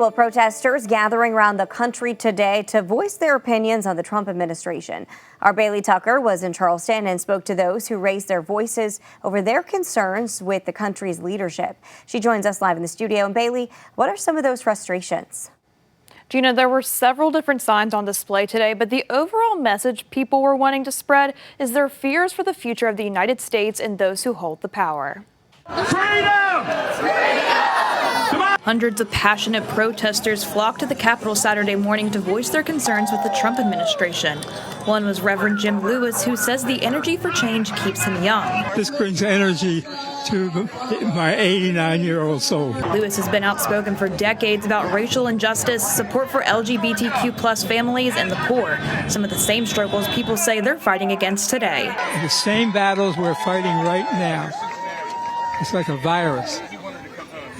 Well, protesters gathering around the country today to voice their opinions on the Trump administration. Our Bailey Tucker was in Charleston and spoke to those who raised their voices over their concerns with the country's leadership. She joins us live in the studio. And Bailey, what are some of those frustrations? Gina, there were several different signs on display today, but the overall message people were wanting to spread is their fears for the future of the United States and those who hold the power. Freedom! Hundreds of passionate protesters flocked to the Capitol Saturday morning to voice their concerns with the Trump administration. One was Reverend Jim Lewis, who says the energy for change keeps him young. This brings energy to my 89-year-old soul. Lewis has been outspoken for decades about racial injustice, support for LGBTQ+ families, and the poor. Some of the same struggles people say they're fighting against today. The same battles we're fighting right now. It's like a virus.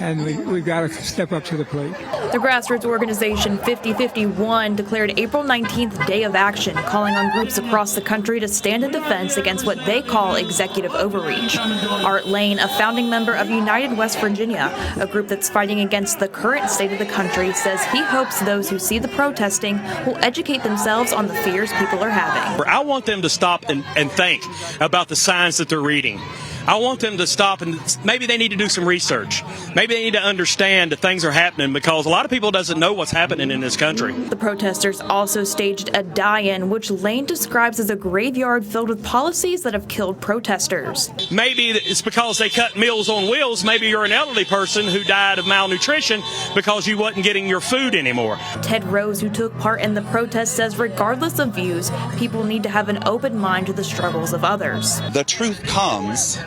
And we've got to step up to the plate. The grassroots organization 5051 declared April 19th Day of Action, calling on groups across the country to stand in defense against what they call executive overreach. Art Lane, a founding member of United West Virginia, a group that's fighting against the current state of the country, says he hopes those who see the protesting will educate themselves on the fears people are having. I want them to stop and think about the signs that they're reading. I want them to stop and maybe they need to do some research. Maybe they need to understand that things are happening because a lot of people doesn't know what's happening in this country. The protesters also staged a die-in, which Lane describes as a graveyard filled with policies that have killed protesters. Maybe it's because they cut Meals on Wheels. Maybe you're an elderly person who died of malnutrition because you wasn't getting your food anymore. Ted Rose, who took part in the protest, says regardless of views, people need to have an open mind to the struggles of others. The truth comes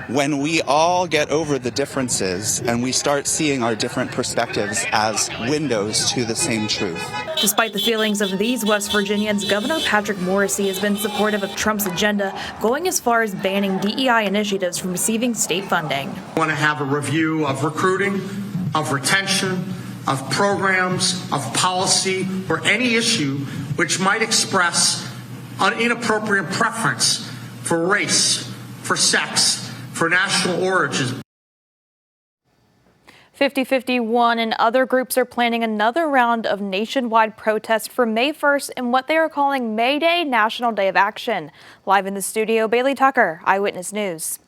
when we all get over the differences and we start seeing our different perspectives as windows to the same truth. Despite the feelings of these West Virginians, Governor Patrick Morrisey has been supportive of Trump's agenda, going as far as banning DEI initiatives from receiving state funding. We want to have a review of recruiting, of retention, of programs, of policy, or any issue which might express an inappropriate preference for race, for sex, for national origins. 5051 and other groups are planning another round of nationwide protests for May 1st in what they are calling May Day, National Day of Action. Live in the studio, Bailey Tucker, Eyewitness News.